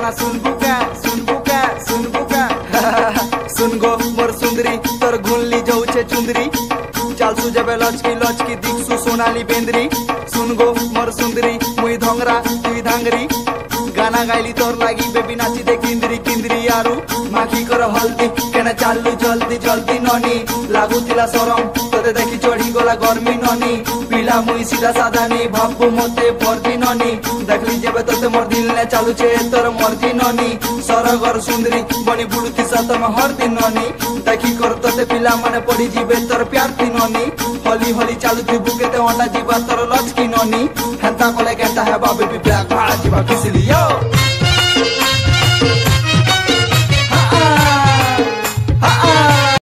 काना सुन बुका सुन गो मोर सुंदरी तोर घुनली जाऊे चुंदरी चाल सुजबे लचकी लचकी दिखसु सोनाली बेंद्री सुन गो मोर सुंदरी मुई धंगरा तुई धांगरी गाना गाइली तोर लागी बेबी नाची दे किंदरी किंदरी आरु माखी कर हल्दी केना चालू जल्दी जल्दी ननी लागुतिला सरम तोते देखी चढ़ी गला गर्मी ननी पिला मुई सीधा साधा नहीं भाबू मते फर्दी ननी देखली जेबे तोते मोर दिल ने चालू छे तोर मर्जी ननी सरगर सुंदरी बनी बुलुती सतम हर दिन ननी देखी कर तोते पिला माने पड़ी जीबे तोर प्यार थी ननी हली हली चालू थी बुकेते अंडा जीवा तोर लचकी ननी हेंता कोले केंता है बाबू भी ब्लैक जीवा किसलियो